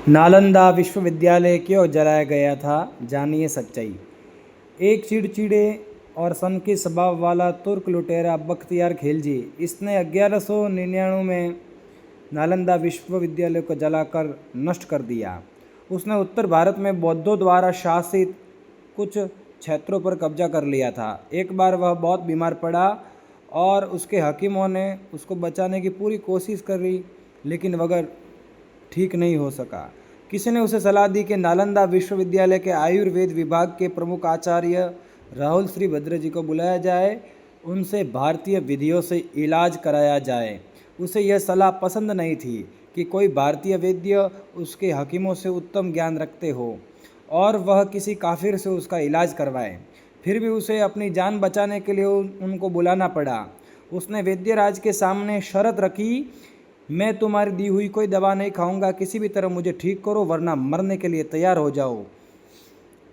नालंदा विश्वविद्यालय क्यों जलाया गया था, जानिए सच्चाई। एक चिड़चिड़े और सनकी स्वभाव वाला तुर्क लुटेरा बख्तियार खिलजी, इसने 1199 में नालंदा विश्वविद्यालय को जलाकर नष्ट कर दिया। उसने उत्तर भारत में बौद्धों द्वारा शासित कुछ क्षेत्रों पर कब्जा कर लिया था। एक बार वह बहुत बीमार पड़ा और उसके हकीमों ने उसको बचाने की पूरी कोशिश करी, लेकिन वह ठीक नहीं हो सका। किसी ने उसे सलाह दी कि नालंदा विश्वविद्यालय के आयुर्वेद विभाग के प्रमुख आचार्य राहुल श्री भद्र जी को बुलाया जाए, उनसे भारतीय विधियों से इलाज कराया जाए। उसे यह सलाह पसंद नहीं थी कि कोई भारतीय वैद्य उसके हकीमों से उत्तम ज्ञान रखते हो और वह किसी काफिर से उसका इलाज करवाए। फिर भी उसे अपनी जान बचाने के लिए उनको बुलाना पड़ा। उसने वैद्यराज के सामने शर्त रखी, मैं तुम्हारी दी हुई कोई दवा नहीं खाऊंगा, किसी भी तरह मुझे ठीक करो वरना मरने के लिए तैयार हो जाओ।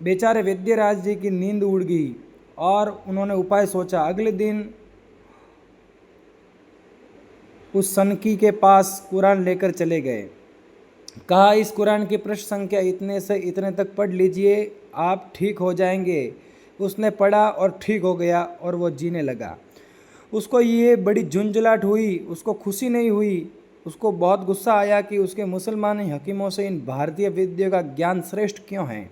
बेचारे वैद्यराज जी की नींद उड़ गई और उन्होंने उपाय सोचा। अगले दिन उस सनकी के पास कुरान लेकर चले गए। कहा, इस कुरान की पृष्ठ संख्या इतने से इतने तक पढ़ लीजिए, आप ठीक हो जाएंगे। उसने पढ़ा और ठीक हो गया और वो जीने लगा। उसको ये बड़ी झुंझलाहट हुई, उसको खुशी नहीं हुई। उसको बहुत गुस्सा आया कि उसके मुसलमान हकीमों से इन भारतीय विद्या का ज्ञान श्रेष्ठ क्यों है।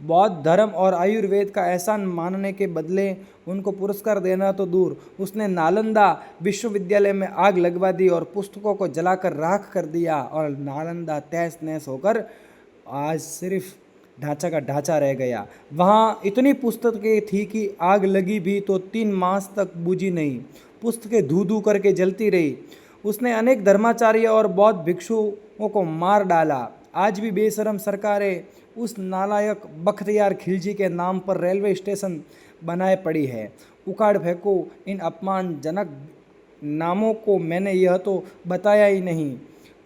बौद्ध धर्म और आयुर्वेद का एहसान मानने के बदले उनको पुरस्कार देना तो दूर, उसने नालंदा विश्वविद्यालय में आग लगवा दी और पुस्तकों को जलाकर राख कर दिया और नालंदा तहस नहस होकर आज सिर्फ ढांचा का ढांचा रह गया। वहाँ इतनी पुस्तकें थी कि आग लगी भी तो 3 मास तक बुझी नहीं, पुस्तकें धू धू करके जलती रही। उसने अनेक धर्माचार्य और बौद्ध भिक्षुओं को मार डाला। आज भी बेशरम सरकारें उस नालायक बख्तियार खिलजी के नाम पर रेलवे स्टेशन बनाए पड़ी है। उखाड़ फेंको इन अपमानजनक नामों को। मैंने यह तो बताया ही नहीं,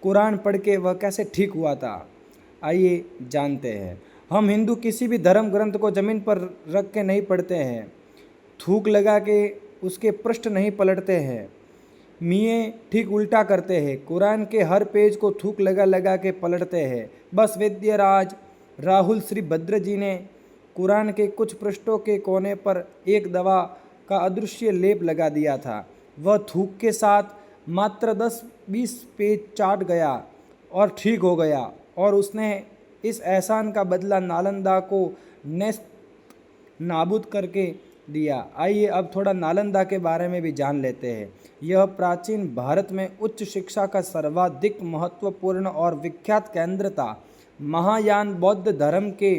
कुरान पढ़ के वह कैसे ठीक हुआ था। आइए जानते हैं। हम हिंदू किसी भी धर्म ग्रंथ को जमीन पर रख के नहीं पढ़ते हैं, थूक लगा के उसके पृष्ठ नहीं पलटते हैं, मियाँ ठीक उल्टा करते हैं। कुरान के हर पेज को थूक लगा लगा के पलटते हैं। बस वैद्यराज राहुल श्री भद्र जी ने कुरान के कुछ पृष्ठों के कोने पर एक दवा का अदृश्य लेप लगा दिया था। वह थूक के साथ मात्र 10-20 पेज चाट गया और ठीक हो गया और उसने इस एहसान का बदला नालंदा को नेस्त नाबूद करके दिया। आइए अब थोड़ा नालंदा के बारे में भी जान लेते हैं। यह प्राचीन भारत में उच्च शिक्षा का सर्वाधिक महत्वपूर्ण और विख्यात केंद्र था। महायान बौद्ध धर्म के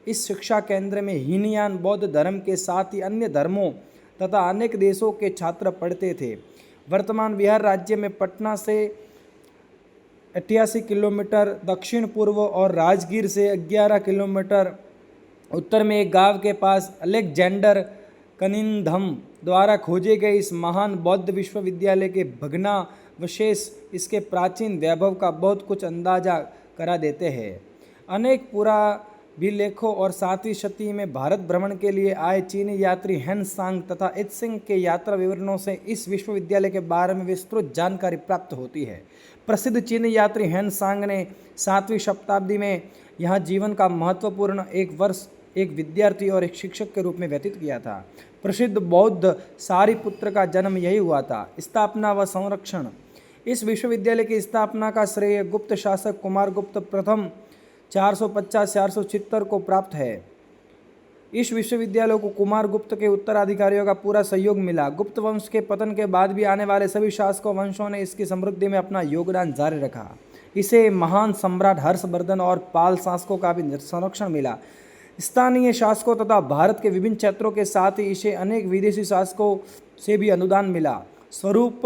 इस शिक्षा केंद्र में हीनयान बौद्ध धर्म के साथ ही अन्य धर्मों तथा अनेक देशों के छात्र पढ़ते थे। वर्तमान बिहार राज्य में पटना से 88 किलोमीटर दक्षिण पूर्व और राजगीर से 11 किलोमीटर उत्तर में एक गांव के पास अलेक्जेंडर कनिंघम द्वारा खोजे गए इस महान बौद्ध विश्वविद्यालय के भग्नावशेष इसके प्राचीन वैभव का बहुत कुछ अंदाजा करा देते हैं। अनेक पुराभिलेखों और 7वीं शती में भारत भ्रमण के लिए आए चीनी यात्री हेन सांग तथा इत्सिंग के यात्रा विवरणों से इस विश्वविद्यालय के बारे में विस्तृत जानकारी प्राप्त होती है। प्रसिद्ध चीनी यात्री हेन सांग ने 7वीं शताब्दी में यहाँ जीवन का महत्वपूर्ण एक वर्ष एक विद्यार्थी और एक शिक्षक के रूप में व्यतीत किया था। प्रसिद्ध बौद्ध सारिपुत्र का जन्म यही हुआ था। स्थापना व संरक्षण। इस विश्वविद्यालय की स्थापना का श्रेय गुप्त शासक कुमारगुप्त प्रथम 450-476 को प्राप्त है। इस विश्वविद्यालय को कुमारगुप्त के उत्तराधिकारियों का पूरा सहयोग मिला। गुप्त वंश के पतन के बाद भी आने वाले सभी शासकों वंशों ने इसकी समृद्धि में अपना योगदान जारी रखा। इसे महान सम्राट हर्षवर्धन और पाल शासकों का भी संरक्षण मिला। स्थानीय शासकों तथा भारत के विभिन्न क्षेत्रों के साथ ही इसे अनेक विदेशी शासकों से भी अनुदान मिला। स्वरूप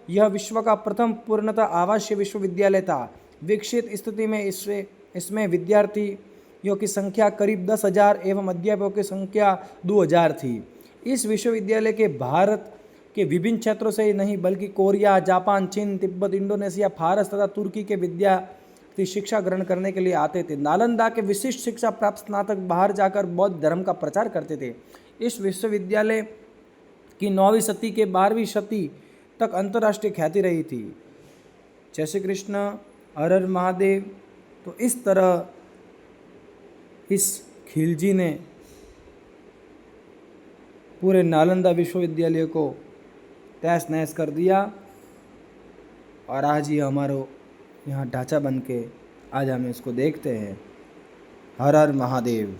यह विश्व का प्रथम पूर्णतः आवासीय विश्वविद्यालय था। विकसित स्थिति में इसमें विद्यार्थियों की संख्या करीब 10,000 एवं अध्यापकों की संख्या 2,000 थी। इस विश्वविद्यालय के भारत के विभिन्न क्षेत्रों से ही नहीं बल्कि कोरिया, जापान, चीन, तिब्बत, इंडोनेशिया, फारस तथा तुर्की के विद्यार्थी शिक्षा ग्रहण करने के लिए आते थे। नालंदा के विशिष्ट शिक्षा प्राप्त स्नातक बाहर जाकर बौद्ध धर्म का प्रचार करते थे। इस विश्वविद्यालय की 9वीं शती के 12वीं शती तक अंतर्राष्ट्रीय ख्याति रही थी। जय श्री कृष्ण, हर हर महादेव। तो इस तरह इस खिलजी ने पूरे नालंदा विश्वविद्यालय को तहस नहस कर दिया और आज ये हमारा यहाँ ढांचा बन के आज हम इसको देखते हैं। हर हर महादेव।